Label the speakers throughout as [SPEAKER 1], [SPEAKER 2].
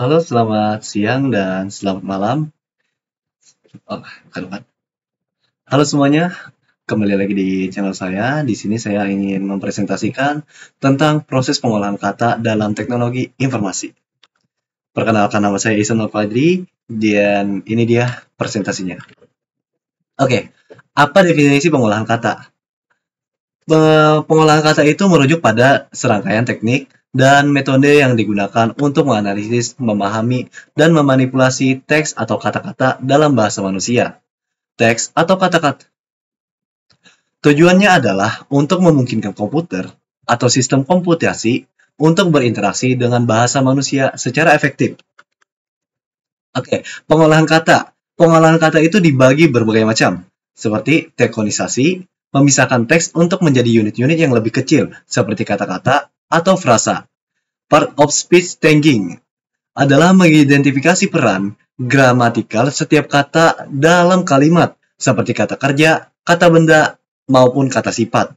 [SPEAKER 1] Halo, selamat siang dan selamat malam. Oh, bukan. Halo semuanya, kembali lagi di channel saya. Di sini saya ingin mempresentasikan tentang proses pengolahan kata dalam teknologi informasi. Perkenalkan, nama saya Ihsan Nurfadli dan ini dia presentasinya. Oke, apa definisi pengolahan kata? Pengolahan kata itu merujuk pada serangkaian teknik dan metode yang digunakan untuk menganalisis, memahami, dan memanipulasi teks atau kata-kata dalam bahasa manusia. Teks atau kata-kata. Tujuannya adalah untuk memungkinkan komputer atau sistem komputasi untuk berinteraksi dengan bahasa manusia secara efektif. Oke, pengolahan kata. Pengolahan kata itu dibagi berbagai macam, seperti dekonisasi, memisahkan teks untuk menjadi unit-unit yang lebih kecil, seperti kata-kata atau frasa. Part of speech tagging adalah mengidentifikasi peran gramatikal setiap kata dalam kalimat, seperti kata kerja, kata benda, maupun kata sifat.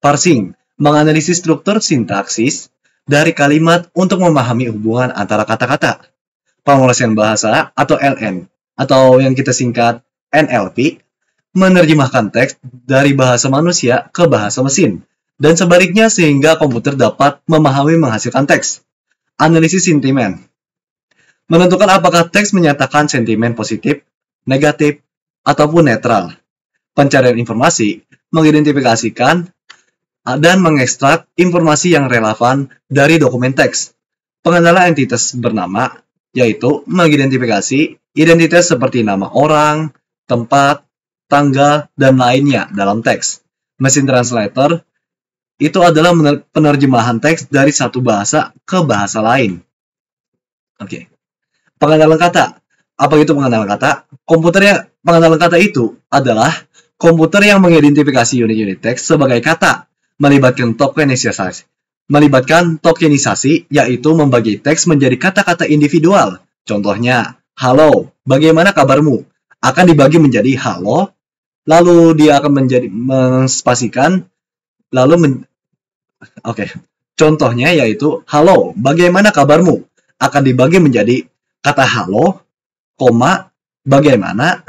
[SPEAKER 1] Parsing, menganalisis struktur sintaksis dari kalimat untuk memahami hubungan antara kata-kata. Pemrosesan bahasa atau LN, atau yang kita singkat NLP, menerjemahkan teks dari bahasa manusia ke bahasa mesin, dan sebaliknya sehingga komputer dapat memahami menghasilkan teks. Analisis sentimen, menentukan apakah teks menyatakan sentimen positif, negatif, ataupun netral. Pencarian informasi, mengidentifikasikan dan mengekstrak informasi yang relevan dari dokumen teks. Pengenalan entitas bernama, yaitu mengidentifikasi identitas seperti nama orang, tempat, tanggal, dan lainnya dalam teks. Mesin translator itu adalah penerjemahan teks dari satu bahasa ke bahasa lain. Oke. Pengenalan kata. Apa itu pengenalan kata? Pengenalan kata itu adalah komputer yang mengidentifikasi unit-unit teks sebagai kata, melibatkan tokenisasi, yaitu membagi teks menjadi kata-kata individual. Contohnya, halo, bagaimana kabarmu? Akan dibagi menjadi halo, lalu dia akan menjadi menspasikan, Contohnya yaitu, halo, bagaimana kabarmu? Akan dibagi menjadi kata halo, koma, bagaimana,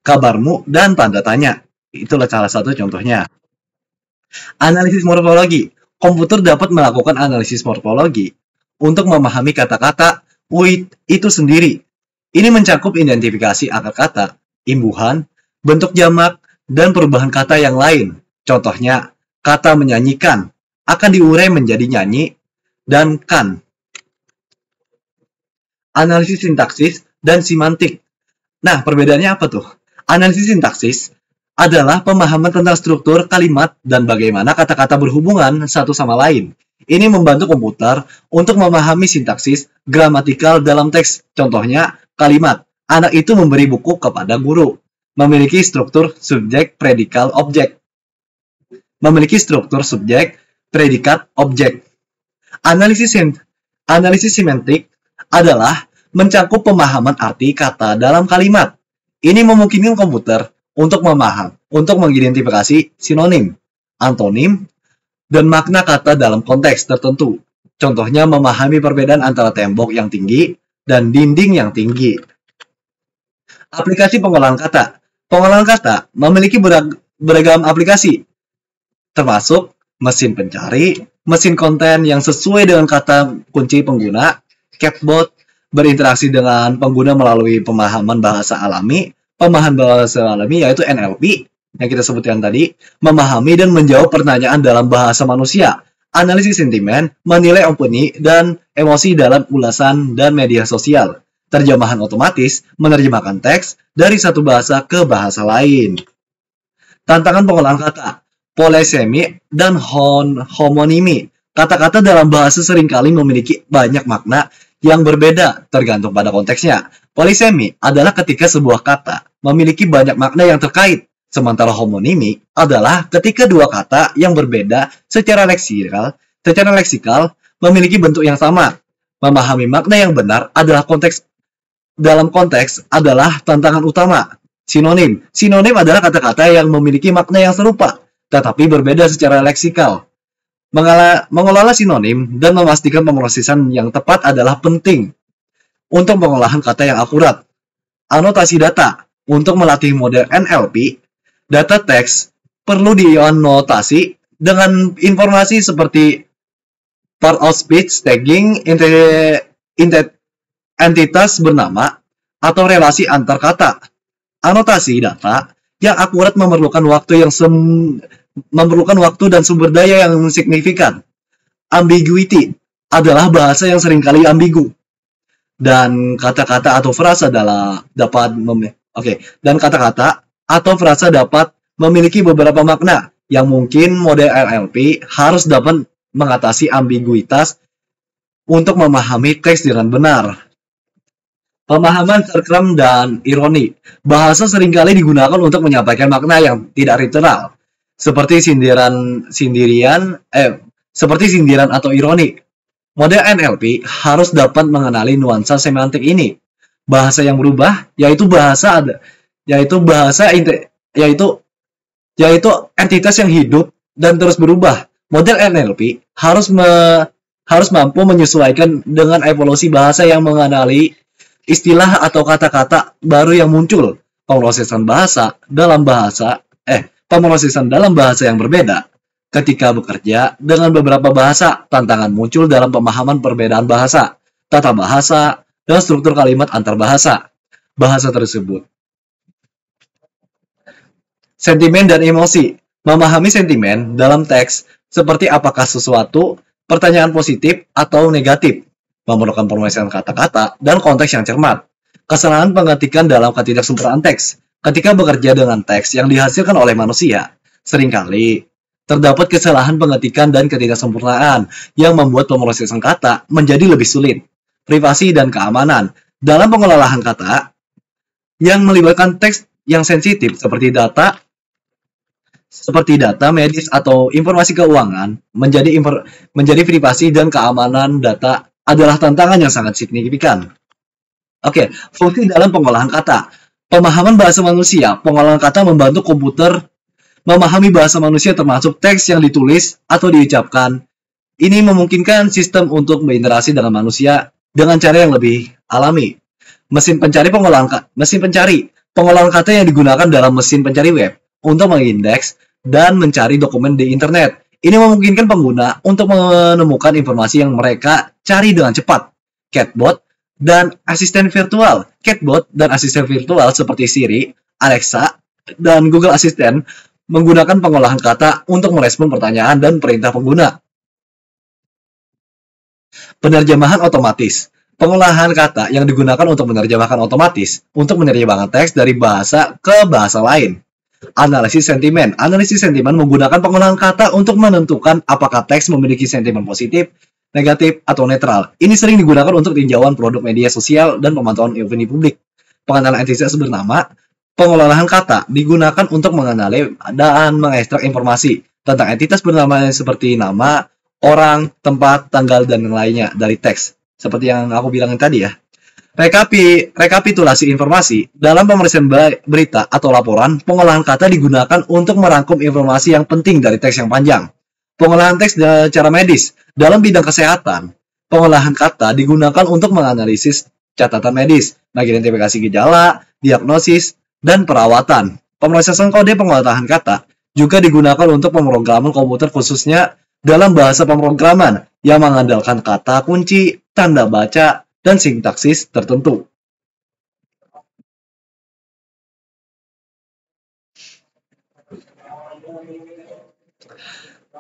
[SPEAKER 1] kabarmu, dan tanda tanya. Itulah salah satu contohnya. Analisis morfologi. Komputer dapat melakukan analisis morfologi untuk memahami kata-kata itu sendiri. Ini mencakup identifikasi akar kata, imbuhan, bentuk jamak, dan perubahan kata yang lain. Contohnya, kata menyanyikan akan diurai menjadi nyanyi dan kan. Analisis sintaksis dan semantik. Nah, perbedaannya apa tuh? Analisis sintaksis adalah pemahaman tentang struktur kalimat dan bagaimana kata-kata berhubungan satu sama lain. Ini membantu komputer untuk memahami sintaksis gramatikal dalam teks. Contohnya, kalimat, anak itu memberi buku kepada guru. Memiliki struktur subjek, predikat, objek. Memiliki struktur subjek, predikat, objek. Analisis semantik adalah mencakup pemahaman arti kata dalam kalimat. Ini memungkinkan komputer untuk mengidentifikasi sinonim, antonim, dan makna kata dalam konteks tertentu. Contohnya memahami perbedaan antara tembok yang tinggi dan dinding yang tinggi. Aplikasi pengolahan kata. Pengolahan kata memiliki beragam aplikasi, termasuk mesin pencari, mesin konten yang sesuai dengan kata kunci pengguna, chatbot, berinteraksi dengan pengguna melalui pemahaman bahasa alami yaitu NLP yang kita sebutkan tadi, memahami dan menjawab pertanyaan dalam bahasa manusia, analisis sentimen, menilai opini dan emosi dalam ulasan dan media sosial, terjemahan otomatis, menerjemahkan teks dari satu bahasa ke bahasa lain. Tantangan pengolahan kata, polisemi dan homonimi. Kata-kata dalam bahasa seringkali memiliki banyak makna yang berbeda tergantung pada konteksnya. Polisemi adalah ketika sebuah kata memiliki banyak makna yang terkait, sementara homonimi adalah ketika dua kata yang berbeda secara leksikal memiliki bentuk yang sama. Memahami makna yang benar adalah dalam konteks adalah tantangan utama. Sinonim adalah kata-kata yang memiliki makna yang serupa, tetapi berbeda secara leksikal. Mengelola sinonim dan memastikan pemrosesan yang tepat adalah penting. untuk pengolahan kata yang akurat. Anotasi data. Untuk melatih model NLP, data teks perlu dianotasi dengan informasi seperti part of speech tagging, entitas bernama, atau relasi antar kata. Anotasi data yang akurat memerlukan waktu dan sumber daya yang signifikan. Ambiguity adalah bahasa yang seringkali ambigu. Dan kata-kata atau frasa dapat memiliki beberapa makna yang mungkin model NLP harus dapat mengatasi ambiguitas untuk memahami teks dengan benar. Pemahaman sarkasm dan ironi. Bahasa seringkali digunakan untuk menyampaikan makna yang tidak literal, seperti sindiran atau ironi. Model NLP harus dapat mengenali nuansa semantik ini. Bahasa yang berubah yaitu entitas yang hidup dan terus berubah. Model NLP harus mampu menyesuaikan dengan evolusi bahasa yang mengenali istilah atau kata-kata baru yang muncul. Pemrosesan dalam bahasa yang berbeda. Ketika bekerja dengan beberapa bahasa, tantangan muncul dalam pemahaman perbedaan bahasa, tata bahasa, dan struktur kalimat antar bahasa tersebut. Sentimen dan emosi. Memahami sentimen dalam teks seperti apakah sesuatu pertanyaan positif atau negatif, memerlukan pemrosesan kata-kata dan konteks yang cermat. Kesalahan pengetikan dalam ketidaksempurnaan teks. Ketika bekerja dengan teks yang dihasilkan oleh manusia, seringkali terdapat kesalahan pengetikan dan ketidaksempurnaan yang membuat pemrosesan kata menjadi lebih sulit. Privasi dan keamanan. Dalam pengolahan kata yang melibatkan teks yang sensitif seperti data medis atau informasi keuangan, menjadi privasi dan keamanan data adalah tantangan yang sangat signifikan. Fungsi dalam pengolahan kata. Pemahaman bahasa manusia. Pengolahan kata membantu komputer memahami bahasa manusia termasuk teks yang ditulis atau diucapkan. Ini memungkinkan sistem untuk berinteraksi dengan manusia dengan cara yang lebih alami. Mesin pencari. Pengolahan kata yang digunakan dalam mesin pencari web untuk mengindeks dan mencari dokumen di internet. Ini memungkinkan pengguna untuk menemukan informasi yang mereka cari dengan cepat. Chatbot dan asisten virtual. Chatbot dan asisten virtual seperti Siri, Alexa, dan Google Assistant menggunakan pengolahan kata untuk merespon pertanyaan dan perintah pengguna. Penerjemahan otomatis. Pengolahan kata yang digunakan untuk menerjemahkan otomatis untuk menerjemahkan teks dari bahasa ke bahasa lain. Analisis sentimen. Analisis sentimen menggunakan pengolahan kata untuk menentukan apakah teks memiliki sentimen positif, negatif, atau netral. Ini sering digunakan untuk tinjauan produk media sosial dan pemantauan opini publik. Pengenalan entitas bernama. Pengolahan kata digunakan untuk mengenali dan mengekstrak informasi tentang entitas bernama seperti nama, orang, tempat, tanggal, dan lainnya dari teks. Seperti yang aku bilang tadi ya. Rekapitulasi informasi. Dalam pemeriksaan berita atau laporan, pengolahan kata digunakan untuk merangkum informasi yang penting dari teks yang panjang. Pengolahan teks secara medis. Dalam bidang kesehatan, pengolahan kata digunakan untuk menganalisis catatan medis, mengidentifikasi gejala, diagnosis, dan perawatan. Pemrosesan kode pengolahan kata juga digunakan untuk pemrograman komputer khususnya dalam bahasa pemrograman yang mengandalkan kata kunci, tanda baca, dan sintaksis tertentu.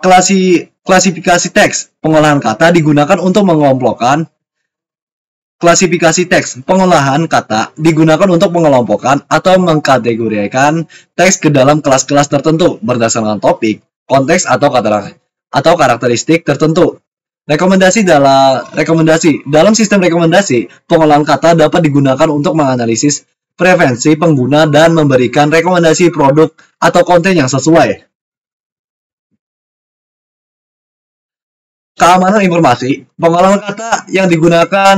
[SPEAKER 1] Klasifikasi teks. Pengolahan kata digunakan untuk mengelompokkan. Klasifikasi teks. Pengolahan kata digunakan untuk mengelompokkan atau mengkategorikan teks ke dalam kelas-kelas tertentu berdasarkan topik, konteks, atau karakteristik tertentu. Rekomendasi. Dalam sistem rekomendasi, pengolahan kata dapat digunakan untuk menganalisis preferensi pengguna dan memberikan rekomendasi produk atau konten yang sesuai. Keamanan informasi. Pengolahan kata yang digunakan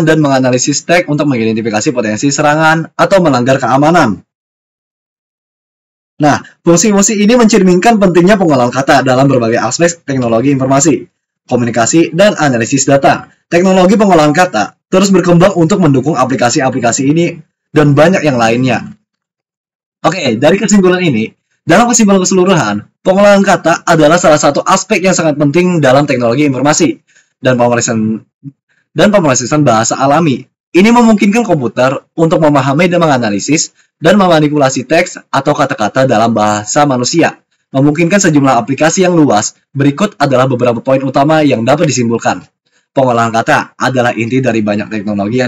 [SPEAKER 1] dan menganalisis teks untuk mengidentifikasi potensi serangan atau melanggar keamanan. Nah, fungsi-fungsi ini mencerminkan pentingnya pengolahan kata dalam berbagai aspek teknologi informasi. komunikasi, dan analisis data. Teknologi pengolahan kata terus berkembang untuk mendukung aplikasi-aplikasi ini dan banyak yang lainnya. Oke, dari kesimpulan ini, dalam kesimpulan keseluruhan, pengolahan kata adalah salah satu aspek yang sangat penting dalam teknologi informasi dan pemrosesan bahasa alami. Ini memungkinkan komputer untuk memahami dan menganalisis dan memanipulasi teks atau kata-kata dalam bahasa manusia. Memungkinkan sejumlah aplikasi yang luas. Berikut adalah beberapa poin utama yang dapat disimpulkan. Pengolahan kata adalah inti dari banyak teknologi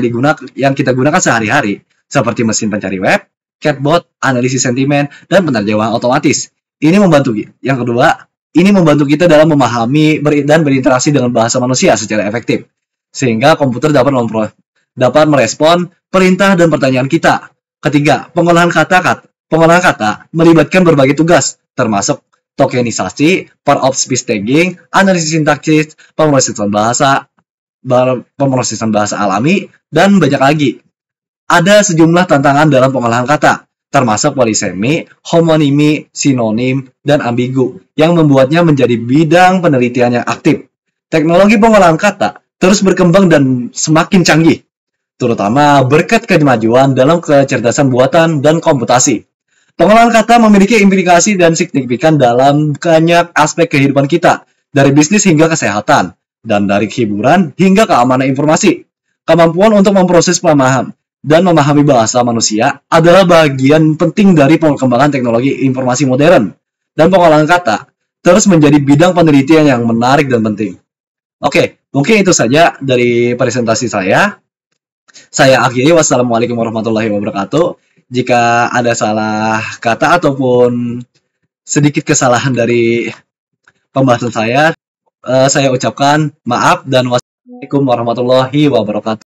[SPEAKER 1] yang kita gunakan sehari-hari, seperti mesin pencari web, chatbot, analisis sentimen, dan penerjemahan otomatis. Ini membantu. Yang kedua, ini membantu kita dalam memahami dan berinteraksi dengan bahasa manusia secara efektif, sehingga komputer dapat merespon perintah dan pertanyaan kita. Ketiga, pengolahan kata melibatkan berbagai tugas, termasuk tokenisasi, part of speech tagging, analisis sintaksis, pemrosesan bahasa alami, dan banyak lagi. Ada sejumlah tantangan dalam pengolahan kata, termasuk polisemi, homonimi, sinonim, dan ambigu, yang membuatnya menjadi bidang penelitian yang aktif. Teknologi pengolahan kata terus berkembang dan semakin canggih, terutama berkat kemajuan dalam kecerdasan buatan dan komputasi. Pengolahan kata memiliki implikasi dan signifikan dalam banyak aspek kehidupan kita, dari bisnis hingga kesehatan, dan dari hiburan hingga keamanan informasi. Kemampuan untuk memproses dan memahami bahasa manusia adalah bagian penting dari perkembangan teknologi informasi modern, dan pengolahan kata terus menjadi bidang penelitian yang menarik dan penting. Oke, mungkin itu saja dari presentasi saya. Saya akhiri, wassalamualaikum warahmatullahi wabarakatuh. Jika ada salah kata ataupun sedikit kesalahan dari pembahasan saya ucapkan maaf dan wassalamualaikum warahmatullahi wabarakatuh.